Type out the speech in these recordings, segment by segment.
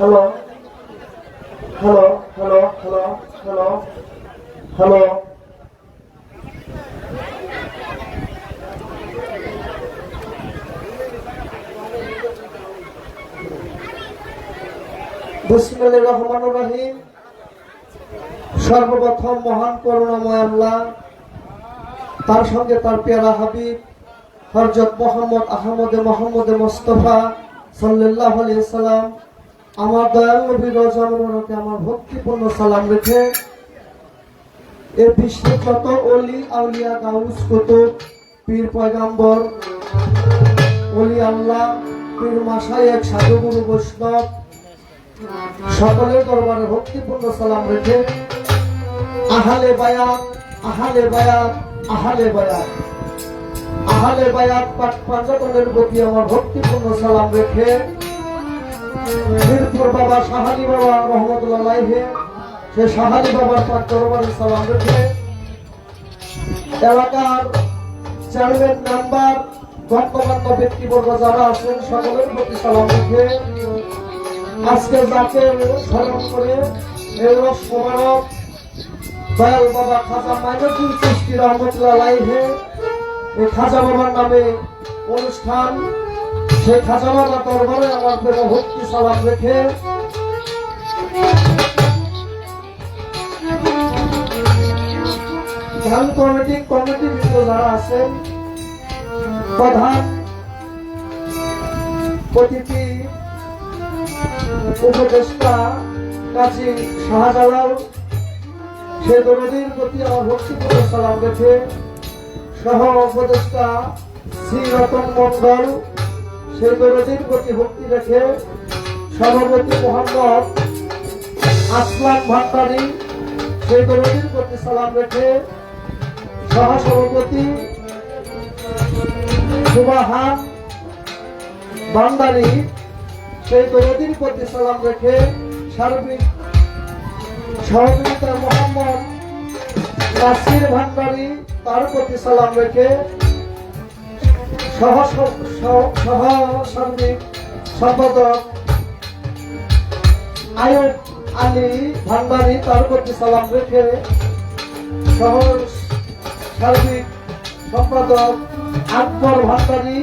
Hello hello hello hello hello hello. বিসমিল্লাহির রহমানির রহিম। সর্বপ্রথম মহান করুণাময় আল্লাহ, তার সঙ্গে তার পেয়ারা হাবিব হযরত মোহাম্মদ মুস্তাফা সাল্লাল্লাহু আলাইহি সাল্লাম আমার দয়াল নবীর রওজা মুবারকে আমার ভক্তিপূর্ণ সালাম রেখে এর বিশ্বের যত ওলি আউলিয়া গাউস কুতুব পীর পয়গম্বর ওলি আল্লাহ পীর মাশায়েখ সাধু গুরু বৈষ্ণব সকলের দরবারে ভক্তিপূর্ণ সালাম রেখে আহলে বায়াত আহলে বায়াত আহলে বায়াত আহলে বায়াত পাক পাঞ্জাতনের প্রতি আমার ভক্তিপূর্ণ সালাম রেখে মিরপুর বাবা শাহালি বাবা রহমতুল্লাহ আলাইহি সে শাহালি বাবার পাক দরবারে সালাম রেখে এলাকার চেয়ারম্যান মেম্বার গণ্যমান্য ব্যক্তিবর্গ যারা আছেন সকলের প্রতি সালাম রেখে আজকে যাকে স্মরণ করে এই রস মোবারক দয়াল বাবা খাজা মাইনুদ্দিন চিশতি রহমতুল্লাহ আলাইহি এই খাজা বাবার নামে অনুষ্ঠান, সেই খাজা বাবা দরবারে আমার প্রেম ভক্তি সালাম রেখে ধ্যান কমিটি যারা আছেন প্রধান অতিথি উপদেষ্টা কাজী শাহজালাল সে দরদির প্রতি আমার ভক্তিপূর্ণ সালাম রেখে সহ উপদেষ্টা শ্রী রতন মন্ডল সে দরদির প্রতি ভক্তি রেখে সভাপতি মোহাম্মদ আসলাম ভান্ডারী সে দরদির প্রতি সালাম রেখে সহসভাপতি সুবাহান ভান্ডারী সেই দরদির প্রতি সালাম রেখে সার্বিক সহযোগিতা মোহাম্মদ নাসির ভান্ডারী তার প্রতি সালাম রেখে সহ সার্বিক সম্পাদক আয়ুব আলী ভান্ডারী তার প্রতি সালাম রেখে সহ সার্বিক সম্পাদক আকবর ভান্ডারী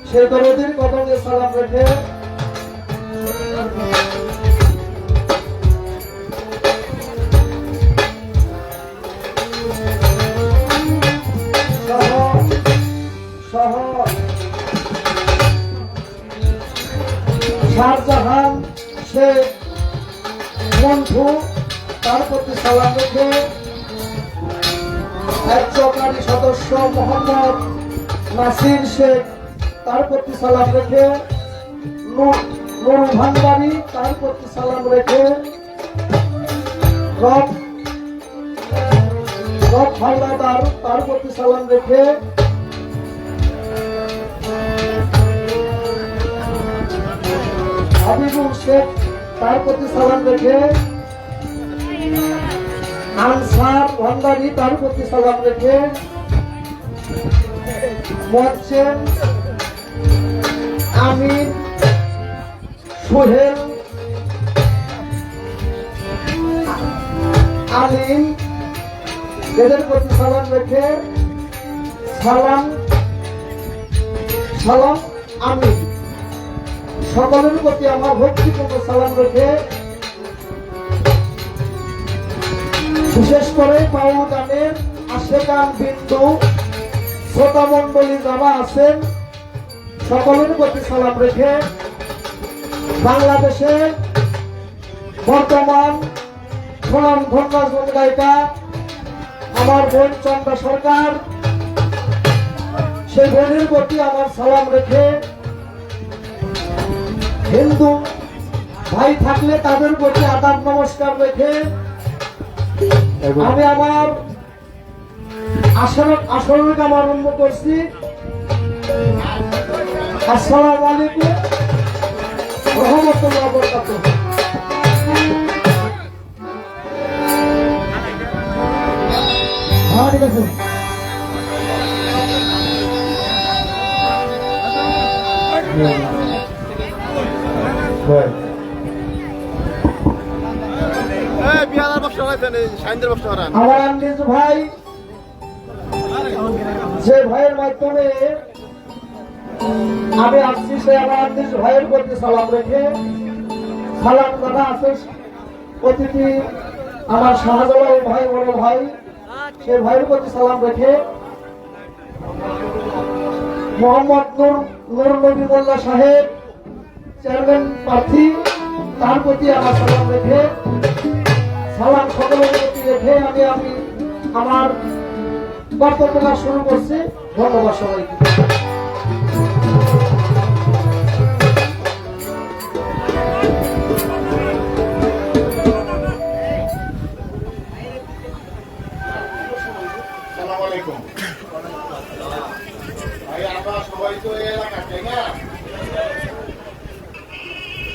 সে দরদির কদমে সালাম রেখে শাহজাহান শেখ মন্টু তার প্রতি সালাম রেখে কার্যকারী সদস্য মোহাম্মদ নাসির শেখ তার প্রতি সালাম রেখে নুর ভান্ডারী তার প্রতি সালাম রেখে রব হাওলাদার তার প্রতি সালাম রেখে হাবিবুল শেখ তার প্রতি সালাম রেখে আনসার ভান্ডারী তার প্রতি সালাম রেখে মোহসেন আমিন সোহেল আলিম এদের প্রতি সালাম রেখে সালাম আমিন সকলের প্রতি আমার ভক্তিপূর্ণ সালাম রেখে বিশেষ করে বাউল গানের আশেকান বিন্দু শ্রোতা মন্ডলী যারা আছেন সকলের প্রতি সালাম রেখে বাংলাদেশে বর্তমান সোনাম ধন্যাস গায়িকা আমার বোন চন্দ্রা সরকার সেই বোনের প্রতি আমার সালাম রেখে হিন্দু ভাই থাকলে তাদের প্রতি আদাব নমস্কার রেখে আমি আমার আসরের কাম আরম্ভ করছি। আসসালামু আলাইকুম রহমতুল্লাহ বরকাতুহ। ঠিক আছে। Right. আমার আন্দিজ ভাই, যে ভাইয়ের মাধ্যমে আমি আসছি, সে আমার আন্দিজ ভাইয়ের প্রতি সালাম রেখে, সালাম কথা আছে অতিথি আমার শাহজালাল ভাই, বড় ভাই, সে ভাইয়ের প্রতি সালাম রেখে মোহাম্মদ নূর নবী মোল্লা সাহেব চেয়ারম্যান প্রার্থী, তার প্রতি আমার সালাম রেখে, সালাম সকলের প্রতি রেখে আমি আমার বক্তব্য শুরু করছি। ধন্যবাদ সবাইকে।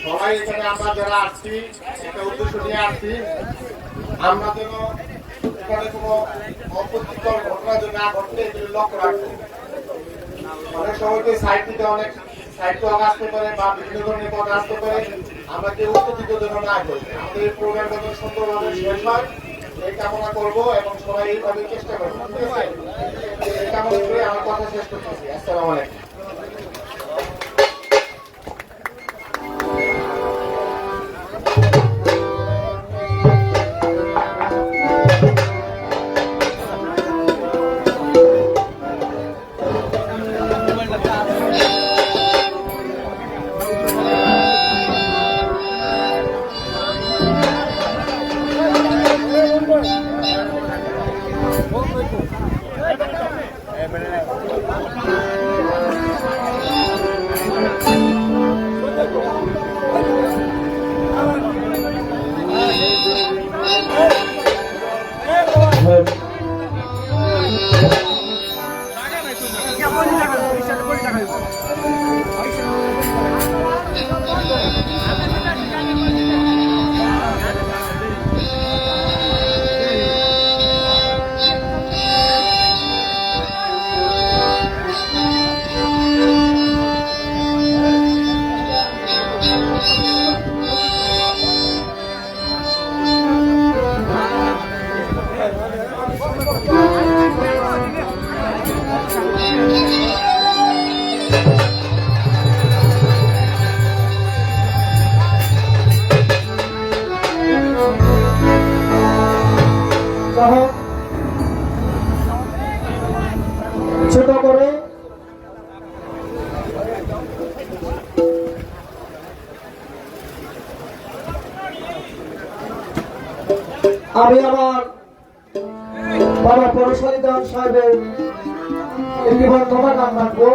সবাই এখানে আমরা যারা আসছি একটা উদ্দেশ্য নিয়ে আসছি, আমরা যেন এখানে কোনো অপ্রীতিকর ঘটনা যেন না ঘটতে এগুলো লক্ষ্য রাখবো। অনেক সময়তে সাইড দিতে অনেক সাইড তো আসতে পারে বা বিভিন্ন ধরনের কথা আসতে পারে, আমরা কেউ উত্তেজিত যেন না করি, আমাদের এই প্রোগ্রাম যেন সুন্দরভাবে শেষ হয় এই কামনা করবো এবং সবাই এইভাবে চেষ্টা করবো। ঠিক আছে, এই কামনা করে আমার কথা শেষ করতেছি। আসসালামু আলাইকুম। ছোট করে আমি আমার বাবা পরশালী দান সাহেবের একটি বর্তমান নাম রাখবো,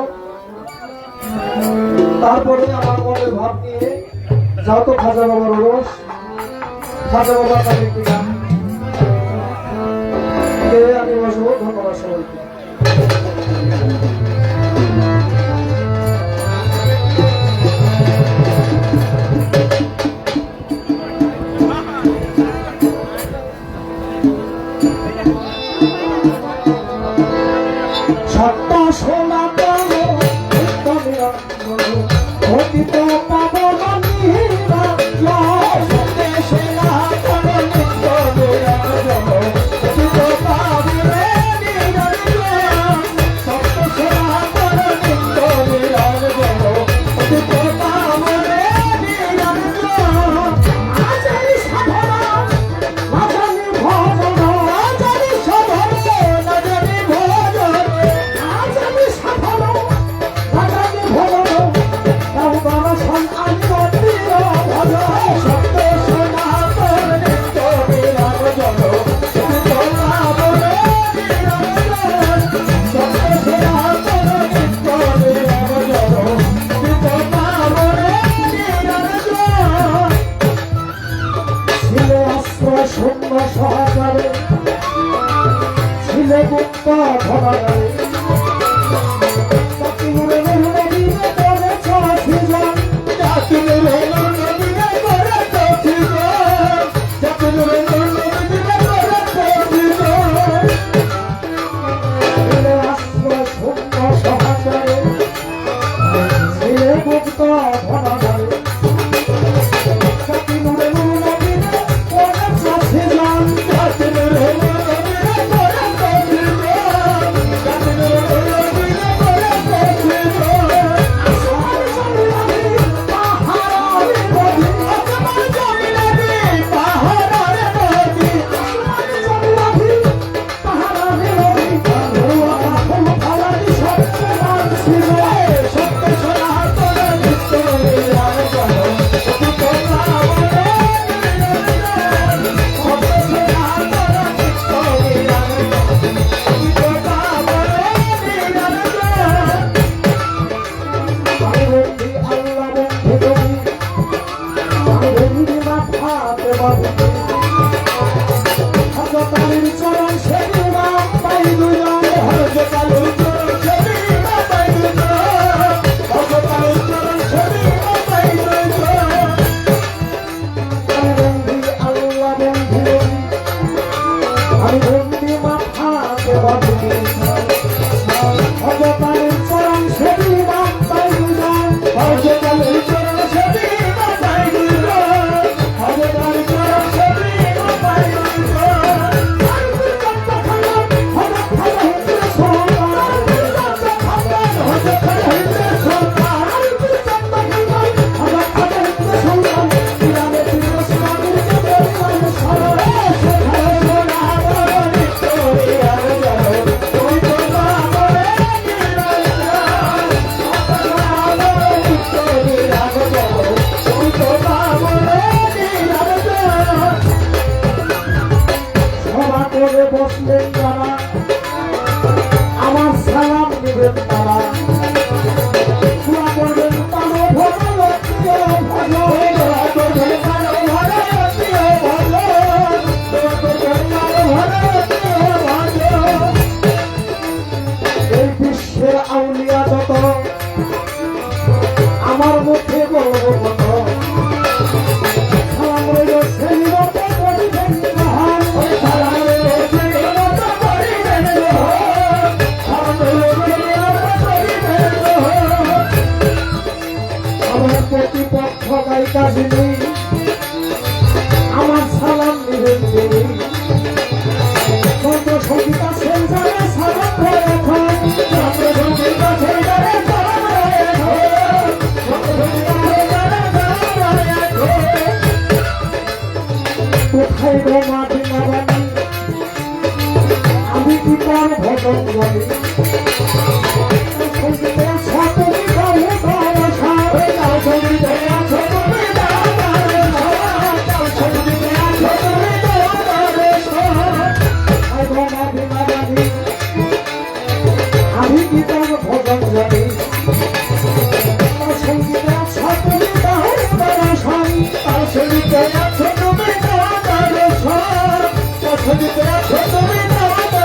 তারপরে আমার মনের ভাব নিয়ে যাও তো খাজা বাবার রোষ, খাজা বাবার নামে একটি গান আমি বসবো। ধন্যবাদ সবাইকে। সত্তা সোনা পাবো অতীত পাবো I'm আমার মুখে বলবো কত সালাম রইল সেই মতো করিবেন মহান ওই সালাম রইল সেই মতো করিবেন মহান সালাম রইল সেই মতো করিবেন মহান আমার প্রতিপক্ষ গায়িকা যিনি আমার সালাম নিবেন তিনি চন্দ্র সঙ্গীতা সেন যারা সালাম করে এখন চন্দ্র সঙ্গীতা সেন যারা সালাম করে এখন চন্দ্র সঙ্গীতা সেন যারা সালাম করে এখন কোথায় গো মাটি মারানি আমি কি তার ভজন জানি সঙ্গীতে ছাতমি গায়ে গায়ে সাথে তার সঙ্গীতে আছো তুমি দাঁড়াবে তার সঙ্গীতে আছো তুমি দাঁড়াবে আমি কি তার ভজন জানি তার সঙ্গীতে আছো তুমি দাঁড়াবে তার সঙ্গীতে আছো তুমি দাঁড়াবে তার সঙ্গীতে আছো তুমি দাঁড়াবে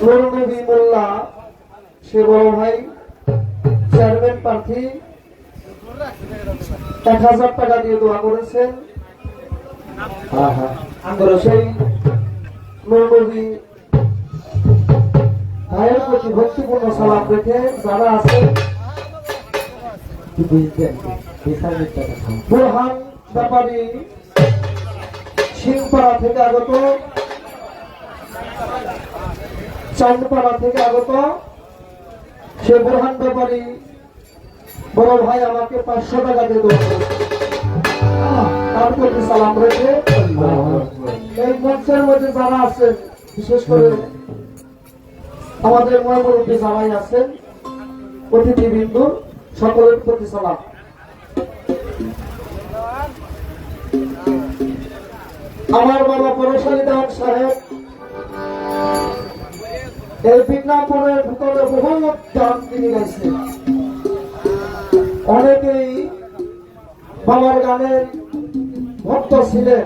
নুরনবী মোল্লা সে বড় ভাই চেয়ারম্যান প্রার্থী 1000 টাকা দিয়ে দোয়া করেছেন। সেই নুরনবী ভাইয়ের প্রতি ভক্তিপূর্ণ সালাম রেখে যারা আছেন বুরহান ব্যাপারী সিংপাড়া থেকে আগত, চাঁদপাড়া থেকে আগত সে বুরহান ব্যাপারী বড় ভাই আমাকে 500 টাকা দিয়ে দেওয়া তার প্রতি সালাম রেখে এই মঞ্চের মধ্যে যারা আছেন বিশেষ করে আমাদের মহামুরব্বী জামাই আছেন অতিথিবৃন্দ সকলের প্রতি সালাম। আমার বাবা পরশালী দেওয়ান সাহেব এই বিজ্ঞাপনের ভিতরে বহু গান তিনি গাইছেন, অনেকেই বাবার গানের ভক্ত ছিলেন।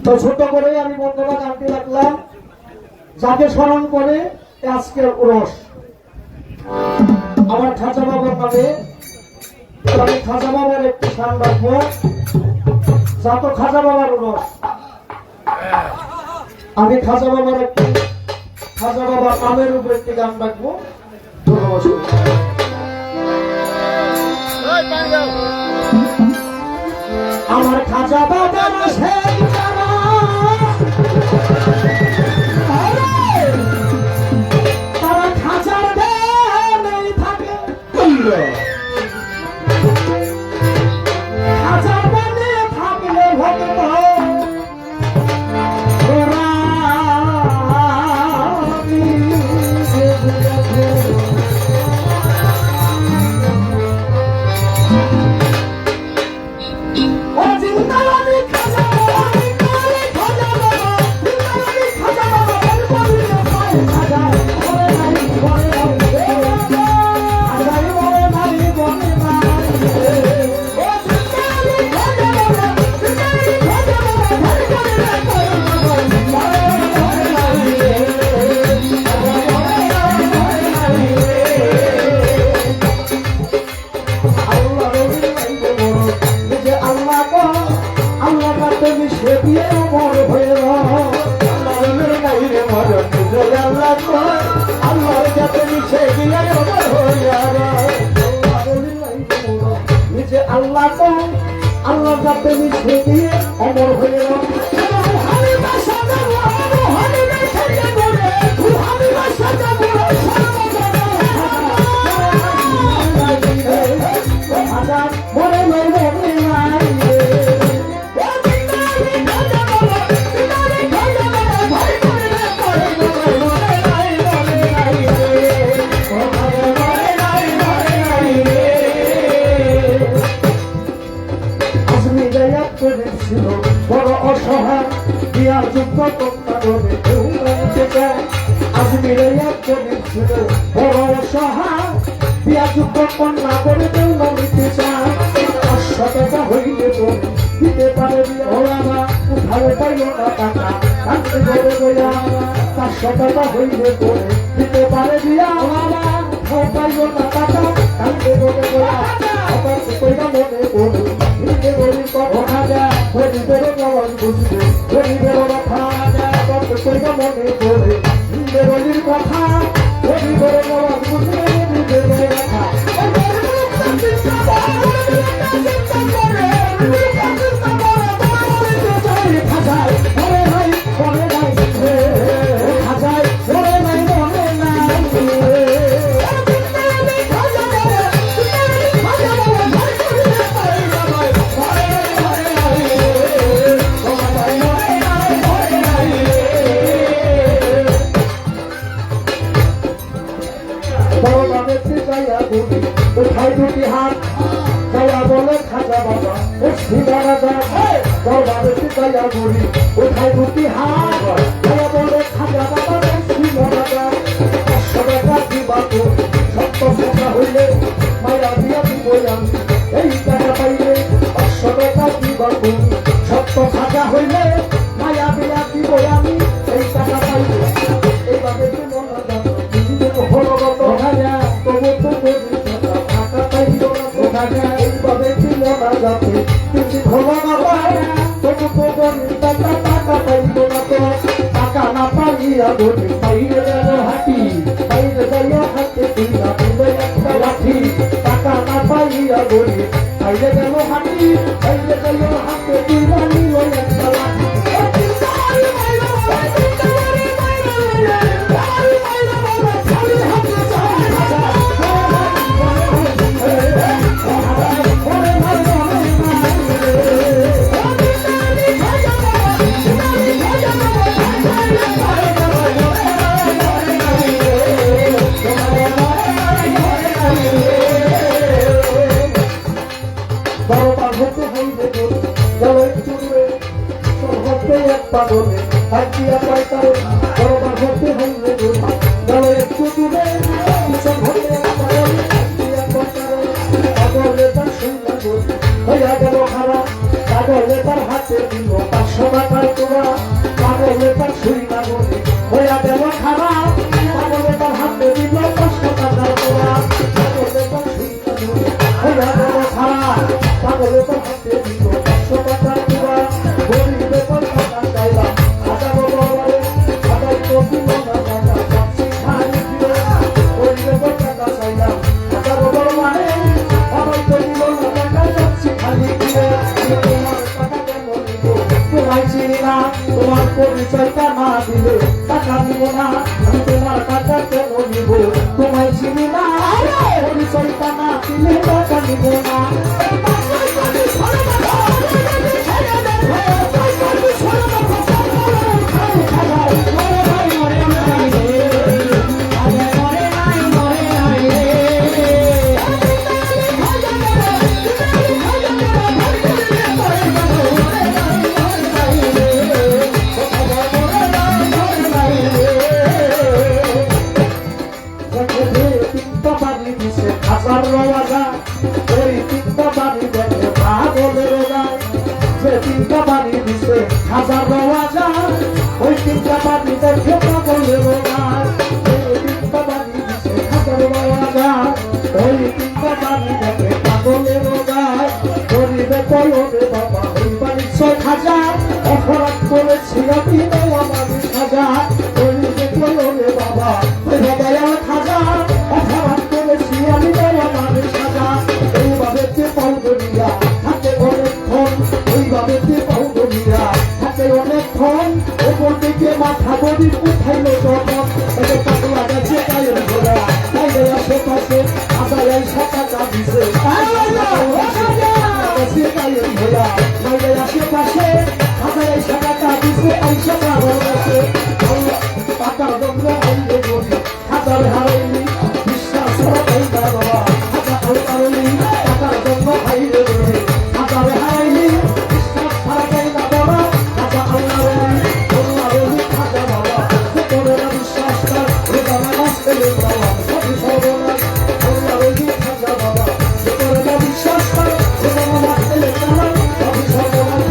তো ছোট করে আমি বন্ধুরা গানটি রাখলাম, যাকে স্মরণ করে আজকের উরস। আমার খাজা বাবার নামে আমি খাজা বাবার একটি গান রাখবো, যা তো খাজা বাবার উরস। আমি খাজা বাবার একটি খাজা বাবার নামের উপর একটি গান রাখবো। আমার খাজা বাবার সেই মরণ নিজে আল্লাহ কয় আল্লাহর যাতে মিশে গিয়ে আমার হইয়া যায় আল্লাহ বলি নাই মরণ নিজে আল্লাহ কয় আল্লাহর যাতে মিশে গিয়ে অমর হইয়া রুহানি ভাষা যাব রুহানি ভাষা যাব রুহানি ভাষা যাব মরে নাই মরে নাই ছিল বড় অসহায় বিয়ার যোগ্য কন্যা বলে কেউ মানতে চায় আজমিরে একজনের ছিল বড় অসহায় বিয়ার যোগ্য কন্যা বলে কেউ মানতে চায় 500 টাকা হইলে বলে দিতে পারে ওলামা উঠাবে পাইও না টাকা কাঁদতে বলে বইয়া 500 টাকা হইলে বলে দিতে পারে দিয়া ওলামা উঠাবে পাইও না টাকা কাঁদতে বলে বইয়া আবার কইরা মনে বলে দিতে বলি কথা যা গরিবের নওয়াজ বুঝবে গরিবের কথা কত কইরা মনে পড়ে গরিবের কথা গরিবের নওয়াজ বুঝবে গরিবের কথা উঠাই দুটি হাত যাওয়া বলে খাজা বাবা উঠি মারা যায় দরবারে গায়া গড়ি উঠাই দুটি হাত যাওয়া বলে খাজা বাবা উঠি মারা যায় 500 টাকা দিবা তো সত্য কথা হইলে মায়া দিয়া দিব আমি এই টাকা পাইলে 500 টাকা দিবা তো সত্য খাজা হইলে মায়া দিয়া দিব আমি এই টাকা পাইলে এইভাবে কি মনে যাবে হলো কত খাজা তবু তো এইভাবে কি মনা যাবে তুমি খোলা না পায় তবু তো বলি টাকা পাইব না তো টাকা না পাইয়া বলি বাইরে গেল হাতি বাইরে গেল হাতে তুই না বলে একটা লাঠি টাকা না পাইয়া বলি বাইরে গেল হাতি বাইরে গেল হাতে তুই না নিল একটা লাঠি পাগলে হাজিয়া পাইতারে বড়বার হতে হইলে গেল একটু দূরে কিষণ হইলে পাগলে হাজিয়া পাইতারে পাগলে তার শুনলা বলি হইয়া গেল খারাপ পাগলে তার হাতে দিল 500 টাকার তোরা পাগলে তার শুইলা বলি হইয়া গেল খারাপ পাগলে তার হাতে দিল 500 টাকার তোরা পাগলে তার শুইলা বলি হইয়া গেল খারাপ পাগলে তার হাতে দিল 500 টাকার তোরা গরিবে তার তোমার পরিচয়টা না দিলে টাকা দিব না আমি তোমার টাকা কেন নিব তোমায় চিনি না পরিচয়টা না দিলে টাকা দিব না হাজার রাজা ওই তিনটা বাড়ি দেখে পাগলের গান ওই তিনটা বাড়ি দিছে হাজার রাজা ওই তিনটা বাড়ি দেখে পাগলের গান গরিবে কলবে বাবা ওই বাড়ি 6,000 অপরাধ করেছি আমি আমার 1,000 তখন এত পাগলা গেছে কায়ের ঘোড়া বাইরে আশেপাশে আদায় টাকা দিছে কায়ের ঘোড়া বাইরে আশেপাশে আদায় টাকা দিছে আইসা পাগল গেছে টাকার জন্য আইলে গরি হাজার হারাইনি বিশ্বাস রাখাই না বাবা হাজার হারাইনি টাকার জন্য আইলে গরি হাজার হারাইনি বিশ্বাস রাখাই না বাবা হাজার হারাইনি হাজার বাবা তোরে বিশ্বাস কর রোজা নামাজ পেলে বাবা সবই সর্বনাশ হাজার বাবা তোরে বিশ্বাস কর রোজা নামাজ পেলে বাবা সবই সর্বনাশ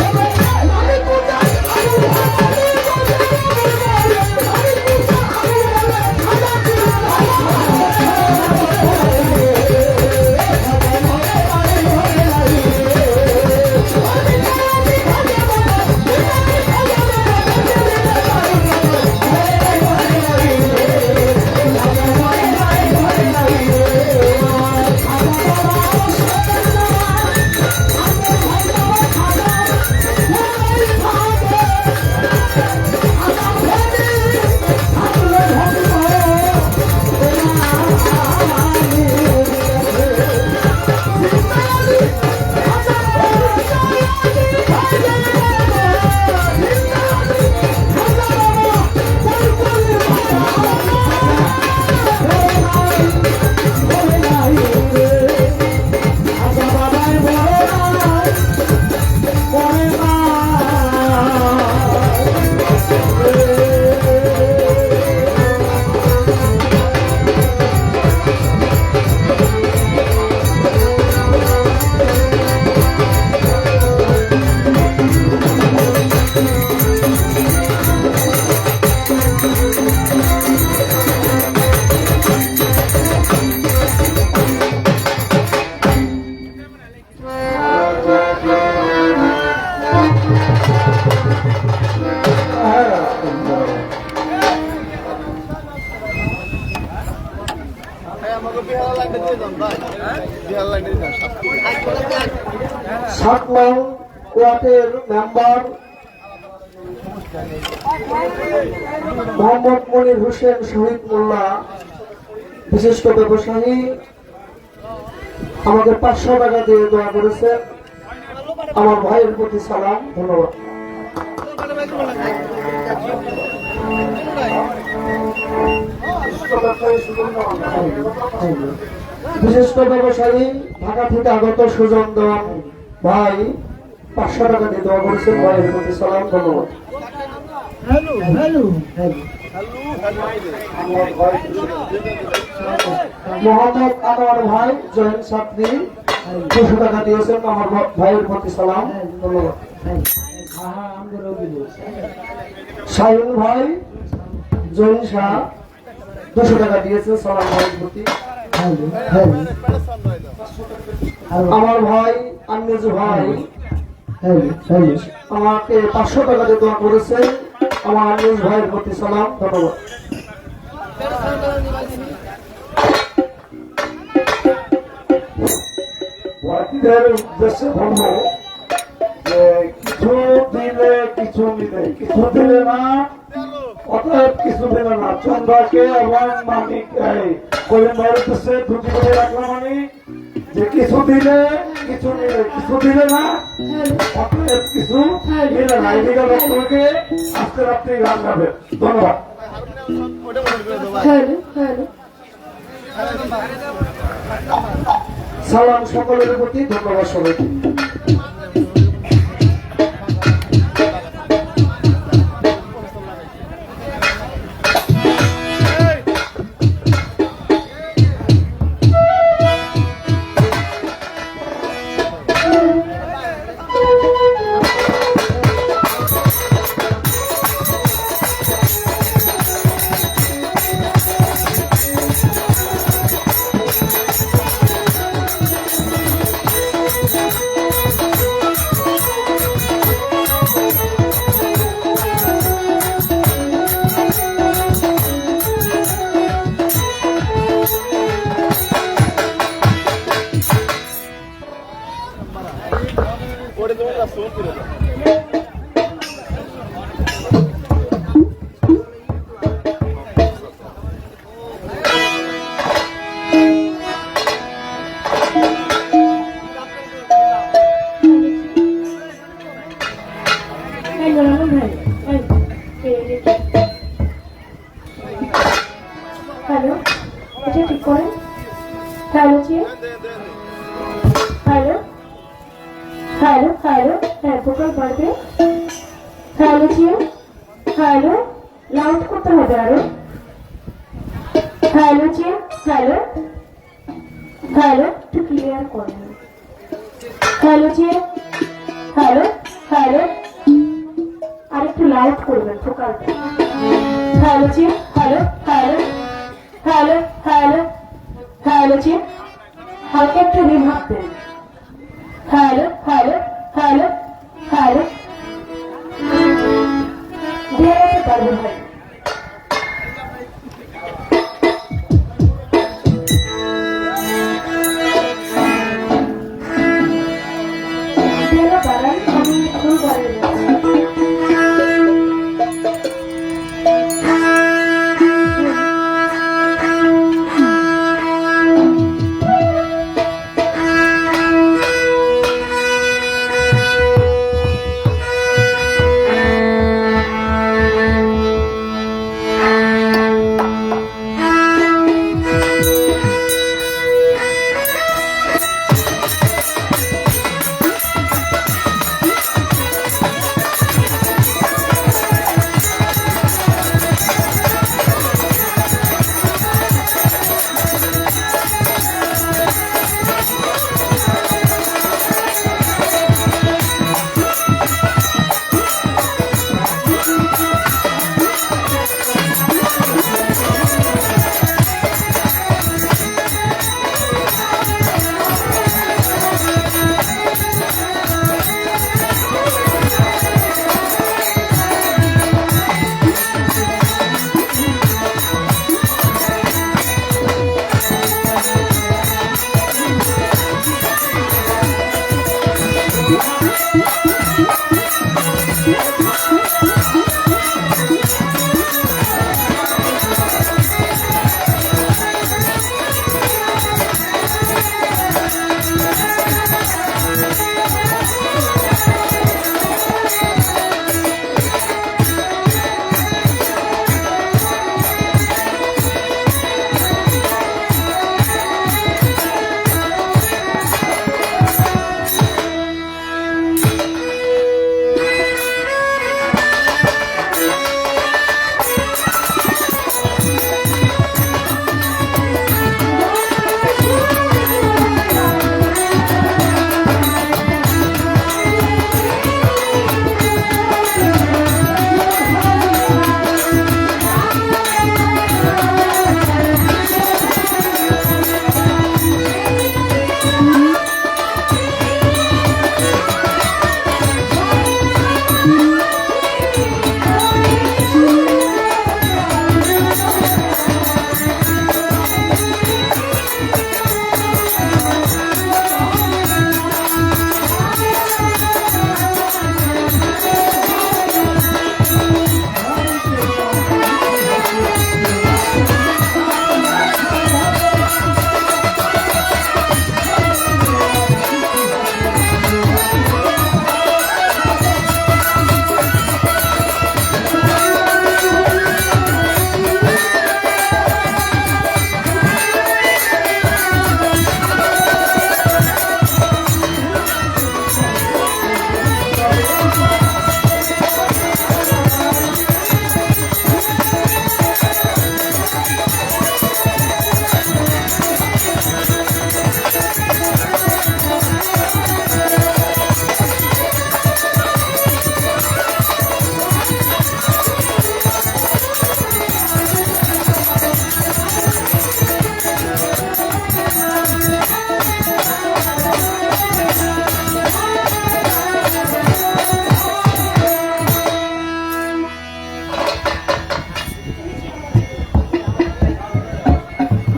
সাত নং ওয়ার্ডের মেম্বার মোহাম্মদ মনির হোসেন শহীদ মোল্লা বিশিষ্ট ব্যবসায়ী আমাদের 500 টাকা দিয়ে দোয়া করেছেন আমার ভাইয়ের প্রতি সালাম ধন্যবাদ বিশিষ্ট ব্যবসায়ী ঢাকা থেকে আগত সুজন দেওয়ান ভাই 500 টাকা দিয়ে দোয়া করেছেন ভাইয়ের প্রতি সালাম ধন্যবাদ মোহাম্মদ আনোয়ার ভাই জয়েন ছাত্রী 200 টাকা দিয়েছেন আমার ভাইয়ের প্রতি সালাম ধন্যবাদ শাহিন ভাই জৈন শাহ 200 টাকা দিয়েছেন সালাম ভাইয়ের প্রতি আমার ভাই আন্নেজ ভাই আমাকে 500 টাকা দিয়ে দোয়া করেছেন আমার আন্নেজ ভাইয়ের প্রতি সালাম ধন্যবাদ ওয়াকিদের উদ্দেশ্যে বলবো যে কিছু দিলে কিছু মিলে কিছু দিলে না অতএব কিছু দিলে না চন্দ্রকে এবং মানিক কলিম ভাইয়ের উদ্দেশ্যে দুটি করে রাখলাম আমি যে কিছু দিলে কিছু মিলে কিছু দিলে না অতএব কিছু মিলে না এই দিকে বক্তব্যকে আস্তে রাত্রে গান গাবে ধন্যবাদ সালাম সকলের প্রতি ধন্যবাদ সবাইকে হ্যালো, এটা ঠিক করেন। হ্যালো জি, হ্যালো হ্যালো হ্যালো, হ্যাঁ ভোকাল বাড়বে। হ্যালো জি, হ্যালো, লাউড করতে হবে আরো। হ্যালো জি, হ্যালো হ্যালো, একটু ক্লিয়ার করেন। হ্যালো জি, হ্যালো হ্যালো, আর একটু লাউড করবেন ভোকালটা। হ্যালো জি, hello hello hello hello hello জি, হালকা একটু রিভাব দেন। হ্যালো হ্যালো হ্যালো হ্যালো, দিয়ে পারবেন ভাই। বাড়ান, আমি ফুল বাড়িয়ে যাচ্ছি।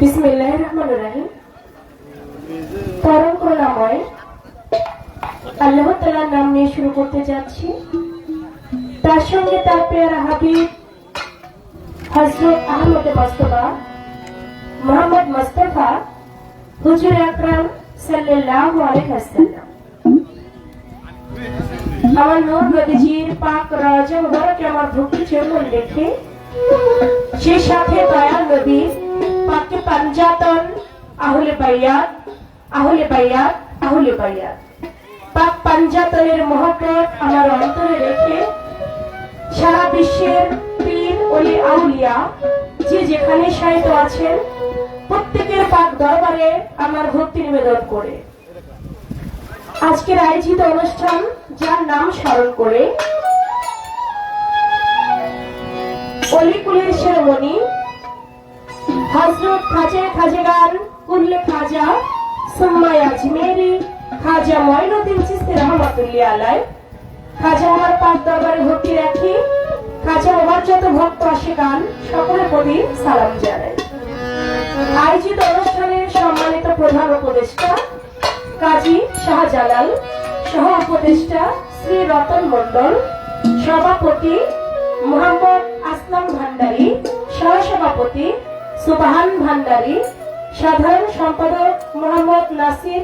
বিসমিল্লাহির রহমানির রহিম। পরম করুণাময় আল্লাহ তাআলার নাম নিয়ে শুরু করতে যাচ্ছি। তার সঙ্গে তার পেয়ারা হাবিব হযরত আহমদ মুস্তাফা মুহাম্মদ মুস্তাফা হুজুর আকরাম সাল্লাল্লাহু আলাইহি ওয়াসাল্লাম। আমার নূর নবীজির পাক রওজা মুবারকে আমার ভক্তি চরণ রেখে সেই সাথে দয়াল নবী পাঞ্জাতন আহলে বাইয়াত আহলে বাইয়াত আহলে বাইয়াত। পাক পাঞ্জাতনের মহব্বত আমার অন্তরে রেখে সারা বিশ্বের পীর ওলি আউলিয়া যে যেখানে শায়িত আছেন প্রত্যেকের পাক দরবারে আমার ভক্তি নিবেদন করে আজকের আয়োজিত অনুষ্ঠান, যার নাম স্মরণ করে অলিকুলের শিরোমণি হযরত খাজা খাজেগান কুল্লে খাজা সুম্মাই আজমেরি খাজা মঈনুদ্দিন চিশতি রহমাতুল্লাহ আলাইহ। খাজা আমার পাক দরবারে ভক্তি রাখি। খাজা আমার যত ভক্ত আশিকান সকলের প্রতি সালাম জানাই। আয়োজিত অনুষ্ঠানের সম্মানিত প্রধান উপদেষ্টা কাজী শাহজালাল, সহ উপদেষ্টা শ্রী রতন মন্ডল, সভাপতি মোহাম্মদ আসলাম ভান্ডারী, সহসভাপতি সুবহান ভান্ডারী, সাধারণ সম্পাদক মোহাম্মদ নাসির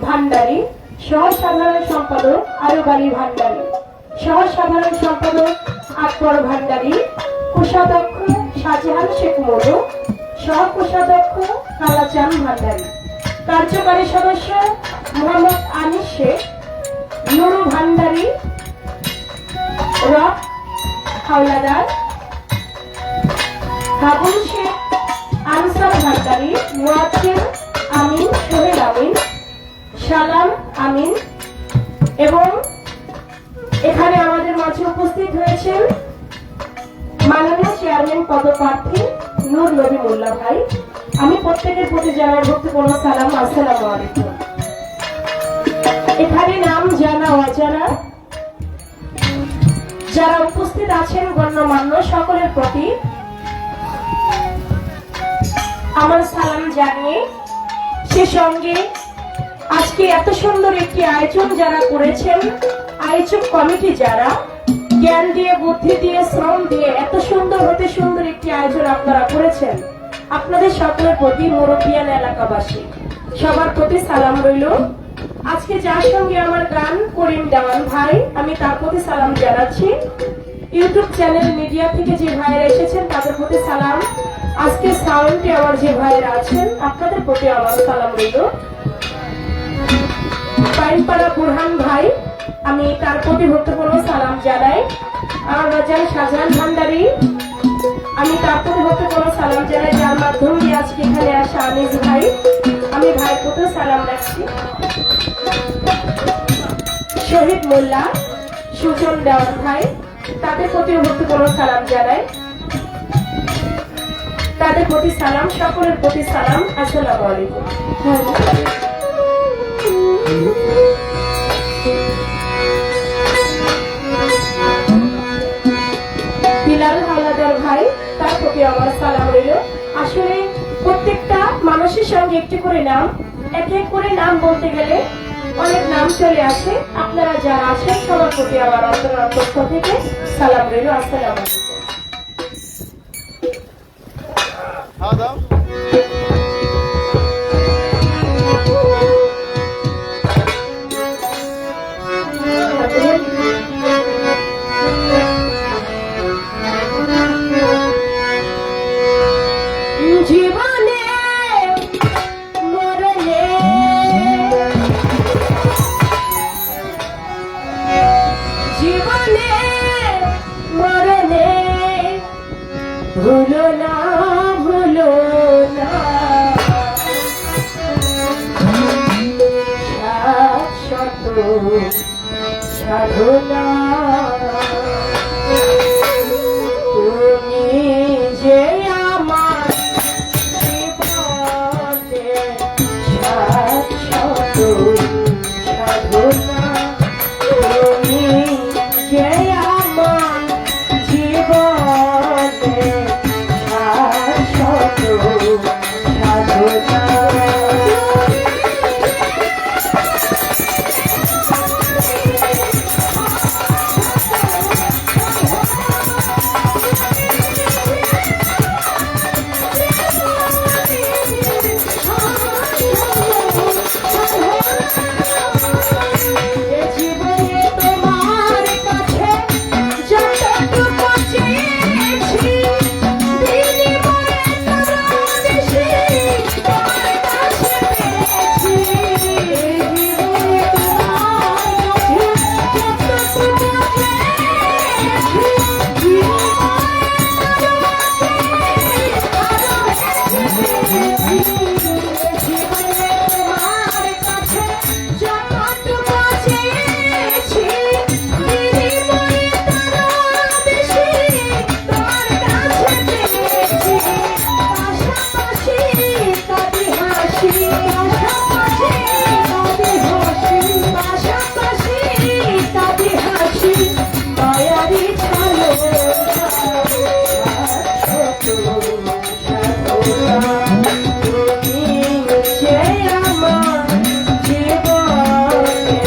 ভান্ডারী, সহ সাধারণ সম্পাদক আয়ুব আলী ভান্ডারী, সহ সাধারণ সম্পাদক আকবর ভান্ডারী, কোষাধ্যক্ষ শাহজাহান শেখ মধু, সহ কোষাধ্যক্ষ কালাচাঁদ ভান্ডারী, কার্যকারী সদস্য মোহাম্মদ আনিস শেখ, নুরু ভান্ডারী, রব হাওলাদার, হাবুল শেখ, আনসার ভান্ডারী, মুয়াজ্জিন আমিন, সোহেল আমিন, সালাম আমিন এবং এখানে আমাদের মাঝে উপস্থিত হয়েছেন মাননীয় চেয়ারম্যান পদপ্রার্থী নূর নবী মোল্লা ভাই। আমি প্রত্যেকের প্রতি জানাই ভক্তিপূর্ণ সালাম, আসসালামু আলাইকুম। এখানে নাম জানা অজানা যারা উপস্থিত আছেন গণ্যমান্য সকলের প্রতি আমার সালাম জানিয়ে সে সঙ্গে আজকে এত সুন্দর একটি আয়োজন যারা করেছেন, আয়োজক কমিটি যারা জ্ঞান দিয়ে, বুদ্ধি দিয়ে, শ্রম দিয়ে এত সুন্দর হতে সুন্দর একটি আয়োজন আপনারা করেছেন, আপনাদের সকলের প্রতি মুরব্বিয়ান এলাকাবাসী সবার প্রতি সালাম রইল। আজকে যার সঙ্গে আমার গান করিম দেওয়ান ভাই, আমি তার প্রতি সালাম জানাচ্ছি। ইউটিউব চ্যানেল মিডিয়া থেকে যে ভাইয়েরা এসেছেন তাদের প্রতি সালাম। আজকে সাউন্ডে আমার যে ভাইয়েরা আছেন আপনাদের প্রতি আমার সালাম রইল। পাইনপাড়া বুরহান ভাই, আমি তার প্রতি ভক্তিপূর্ণ সালাম জানাই। আমার রাজান শাহজাহান ভান্ডারী, আমি তার প্রতি ভক্তিপূর্ণ সালাম জানাই, যার মাধ্যমে আজকে এখানে আসা আনিস ভাই, আমি ভাইয়ের প্রতি সালাম রাখছি। শহীদ মোল্লা, সুজন দেওয়ান ভাই, তাদের প্রতি ভক্তিপূর্ণ সালাম জানাই। তাদের প্রতি সালাম, সকলের প্রতি সালাম, আসসালামু আলাইকুম। বিলাল হাওলাদার ভাই, তার প্রতি আমার সালাম রইল। আসলে প্রত্যেকটা মানুষের সঙ্গে একটি করে নাম, এক এক করে নাম বলতে গেলে অনেক নাম চলে আসে। আপনারা যারা আছেন সবার প্রতি আমার অন্তঃস্থ থেকে সালাম রইল, আসসালামু আলাইকুম। জীবনে মরলে জীবনে মরলে ভুলো না, ভুলো না শাশ্বত সাধনা, তুমি যে আমার জীবনে শাশ্বত সাধনা, তুমি যে আমার জীবনে শাশ্বত সাধনা। তুমি যে আমার জীবনে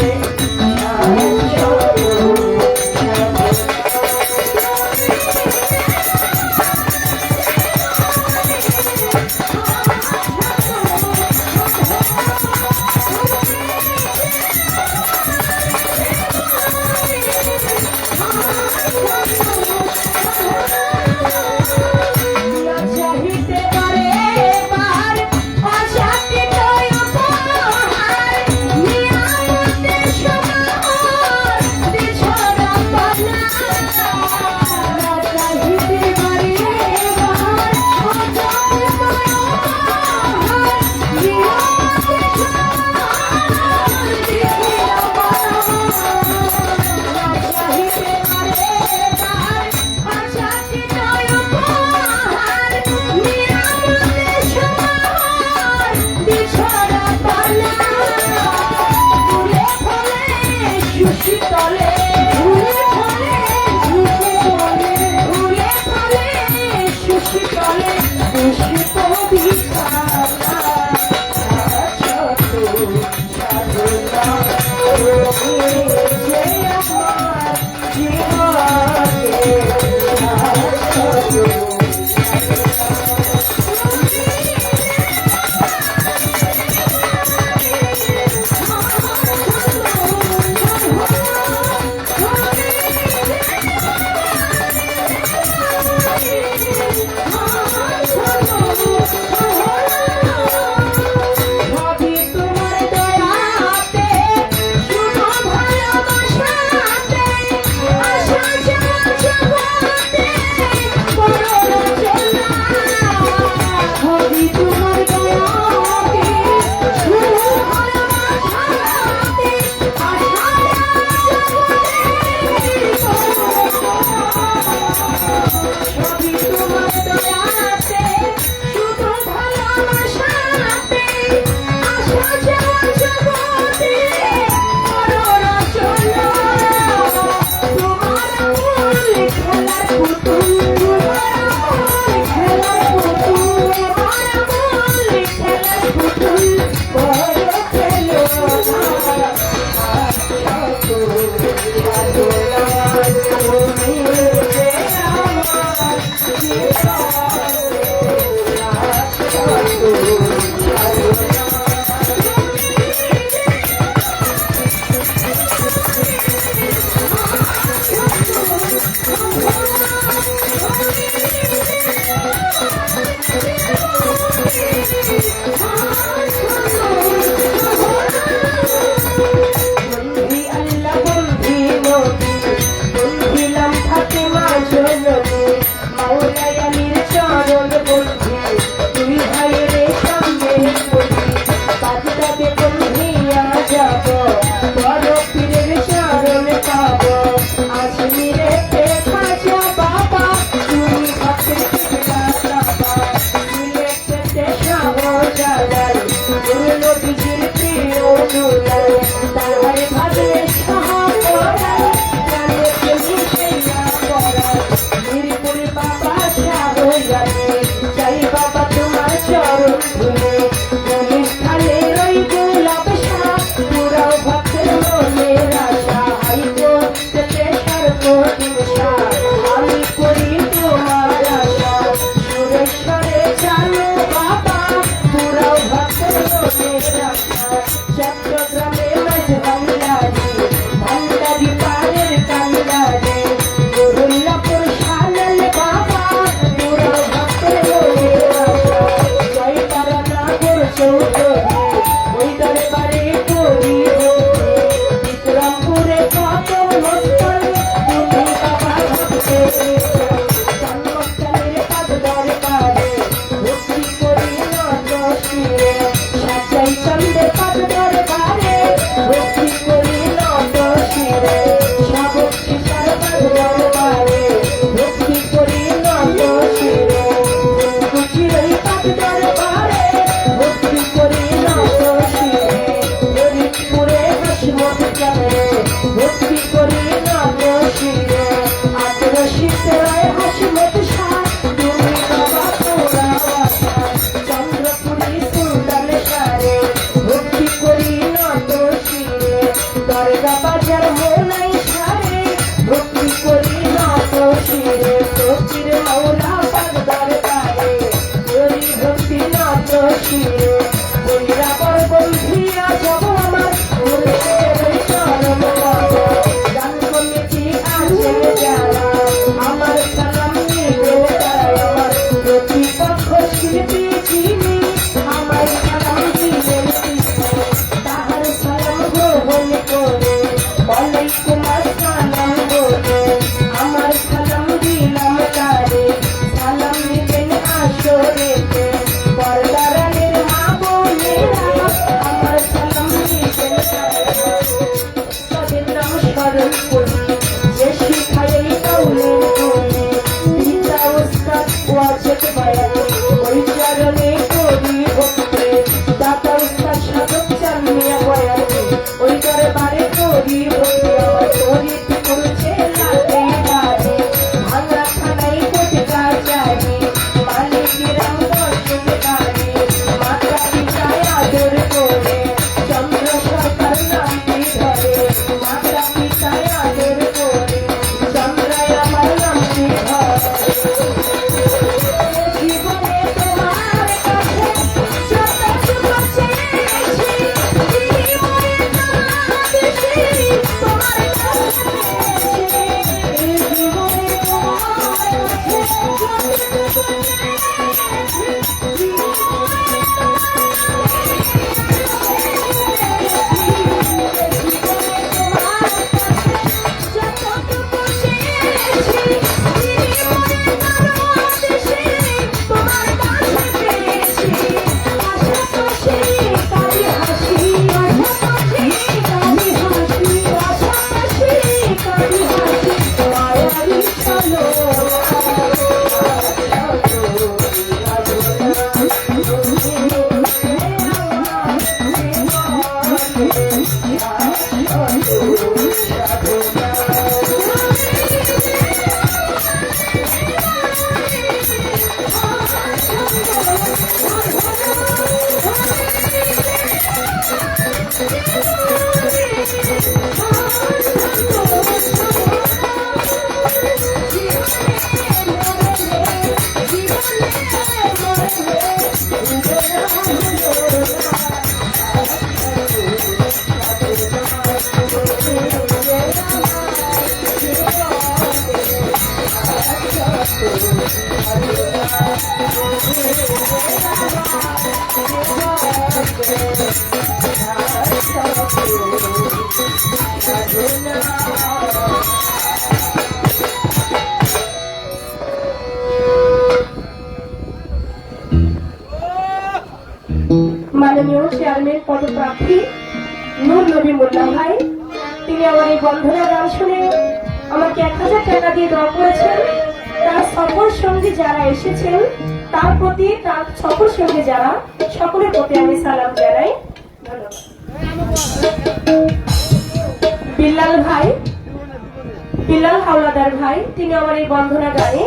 চাহিতে পারে এবার অজাতিত উপহার নিয়ামতে সমার বিছড়া পানা চাহিতে পারে এবার অজাতিত উপহার নিয়ামতে সমার বিছড়া পানা চাহিতে পারে এবার অজাতিত উপহার নিয়ামতে সমার বিছড়া পানা ফুলে ফলে সুশীতলে ফুলে ফলে সুশীতলে দূষিত বিছানা ছোট সাধনা তুমি যে আমার জীবনে শাশ্বত রেখে পর্দারানের মা বোনেরা আমার সালাম দিবেন তাদের নাম স্মরণ করি যে শিখায় এই কাউলের গুণে পিতা উস্তাদ ওয়াজেদ বয়ান ওই চরণে করি ভক্তি দাতা উস্তাদ সাধক চান মিয়া বয়ান ওই দরবারে করি ভক্তি আমার তরিত করছে লাটে লাটে ভাঙা খানাই কোটকা জানি মালিকেরাম দর্শন কানে মাতা পিতায় আদর করে চন্দ্র সরকার নামটি ধরে মাতা পিতায় আদর করে চন্দ্রায় আমার নামটি ধরে জীবনে তোমার কাছে যতটুকু চেয়েছি জীবনে তোমার দেশে তোমার কাছে জীবনে তোমার কাছে যতটুকু চেয়েছি জীবনে তোমার দেশে তোমার কাছে পেয়েছি আশাপাশে কারি হাসি আশাপাশে কারি হাসি আশাপাশে কারি হাসি মায়ারি চলো মাননীয় চেয়ারম্যান পদপ্রার্থী নূর নবী মোল্লা ভাই তিনি আমার এই বন্ধনা গান শুনে আমাকে 1000 টাকা দিয়ে দোয়া করেছেন। তার সফর সঙ্গী যারা এসেছেন তার প্রতি, তার সফর সঙ্গী যারা সকলের প্রতি আমি সালাম জানাই। ধন্যবাদ। বিল্লাল হাওলাদার ভাই তিনি আমার এই বন্ধনা গানে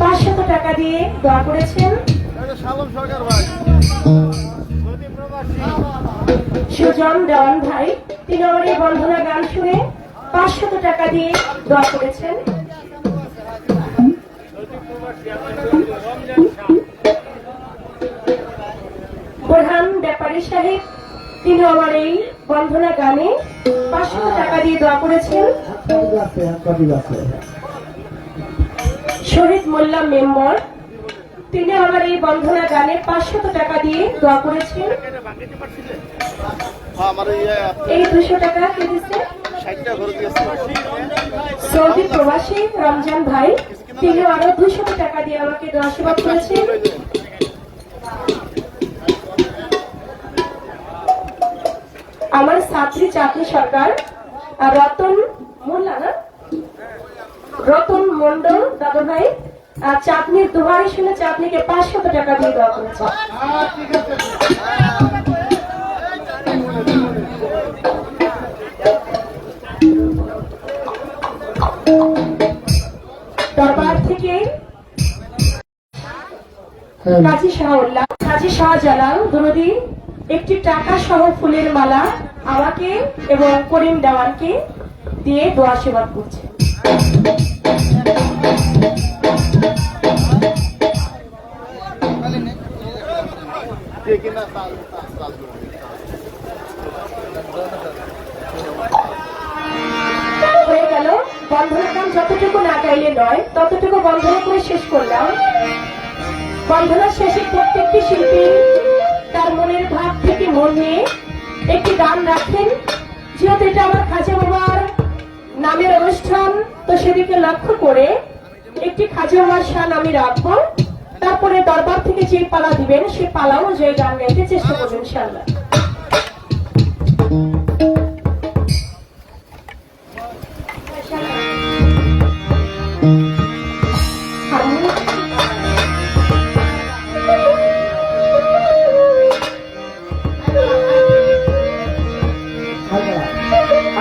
500 টাকা দিয়ে দোয়া করেছেন। সুজন দেওয়ান ভাই তিনি আমার এই বন্ধনা গান শুনে 500 টাকা দিয়ে দোয়া করেছেন। প্রধান ব্যাপারী সাহেব তিনি আমার এই বন্ধনা গানে 500 টাকা দিয়ে দোয়া করেছেন। শহীদ মোল্লা মেম্বার তিনি আমার এই বন্ধনা গানে 500 টাকা দিয়ে দোয়া করেছেন। এই 200 টাকা কে দিচ্ছে? সৌদি প্রবাসী রমজান ভাই তিনি আরো 200 টাকা দিয়ে আমাকে দোয়া সেবা করেছেন। আমার ছাত্রী চাকরি সরকার আর রতন মোল্লা না রতন মন্ডল দাদা ভাই আর চাটনির দুবারে শুনে চাটনিকে 500 টাকা দিয়ে দেওয়া করেছে। দরবার থেকে কাজী শাহউল্লাহ, কাজী শাহজালাল দুরুদি একটি টাকা সহ ফুলের মালা আমাকে এবং করিম দেওয়ানকে দিয়ে দোয়া সেবা করছে। হয়ে গেল বন্ধনের কাম যতটুকু না গাইলে নয় ততটুকু বন্ধনা করে শেষ করলাম। বন্ধনার শেষে প্রত্যেকটি শিল্পী তার মনের ভাব থেকে মন নিয়ে একটি গান রাখেন। যেহেতু এটা আমার খাজা বাবার নামের অনুষ্ঠান তো সেদিকে লক্ষ্য করে একটি খাজা বাবার শান আমি রাখবো। তারপরে দরবার থেকে যে পালা দিবেন সে পালা অনুযায়ী গান গাইতে চেষ্টা করবেন ইনশাআল্লাহ।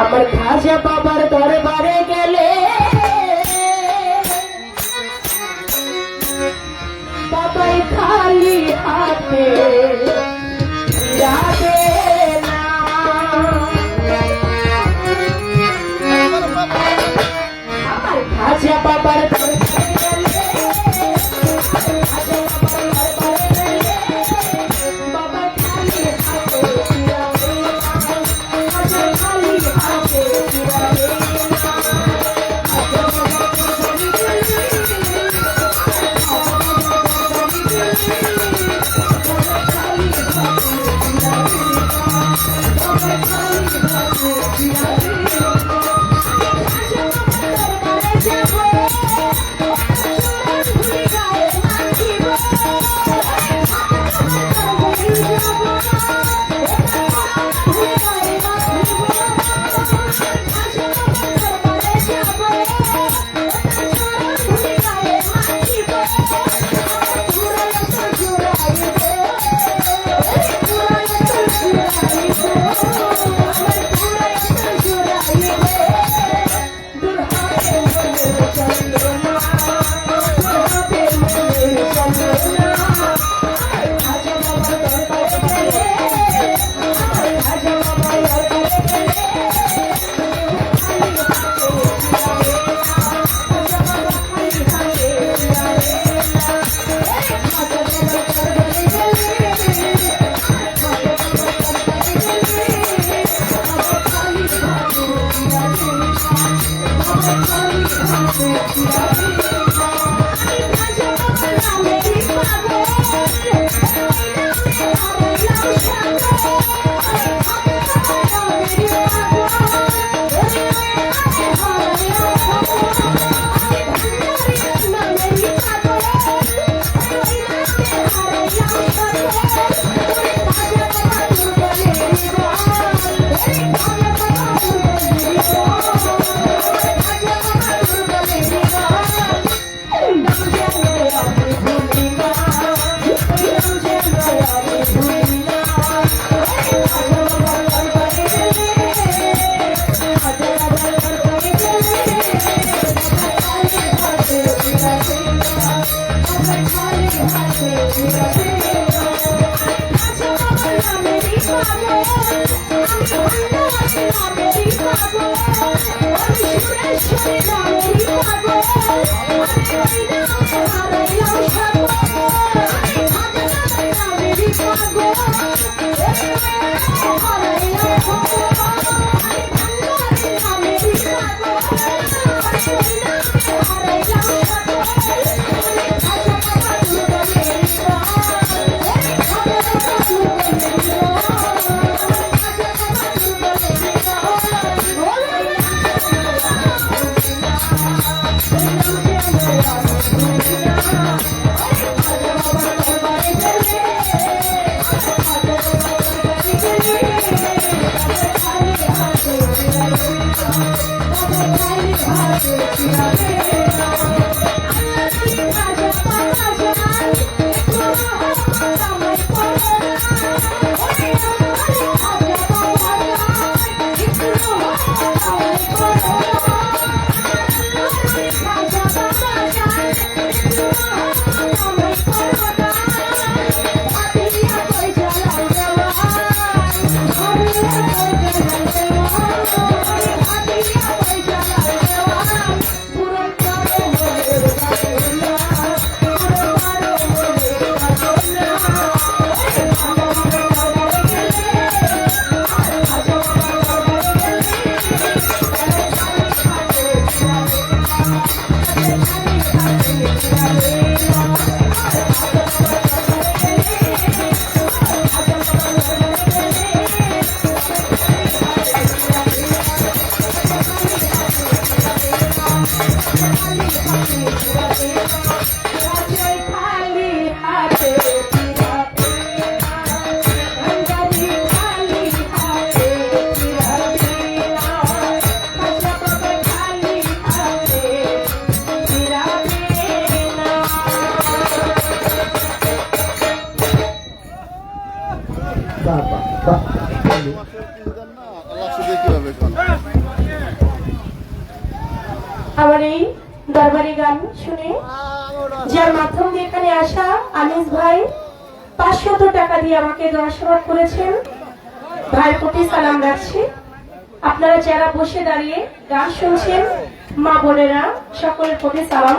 আমার খাজা বাবার দরবারে গেলে বাবাই খালি হাতে যাবে না। আমার খাজা বাবার দরবারে গেলে বাবা খালি হাতে ফিরাবে না, খাজা খালি হাতে ফিরাবে না। বাহ বাহ বাহ আমার এই দরবারি গান শুনে যার মাধ্যম দিয়ে এখানে আসা আনিস ভাই 500 টাকা দিয়ে আমাকে দর্শন করেছেন, ভাইয়ের প্রতি সালাম রাখছি। আপনারা যারা বসে দাঁড়িয়ে গান শুনছেন, মা বোনেরা সকলের প্রতি সালাম।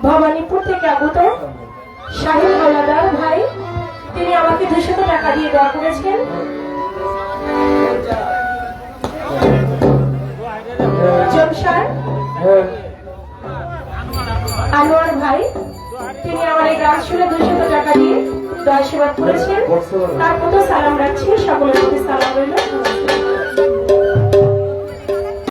ভবানীপুর থেকে আগত শাহিদ হাওলাদার ভাই, তিনি আমাকে 200 টাকা দিয়ে দেওয়া করেছেন। জমশার আনোয়ার ভাই, তিনি আমার এই গান শুনে 200 টাকা দিয়ে দোয়া সেবা করেছেন। তার প্রতি সালাম রাখছি, সকলের প্রতি সালাম রইল।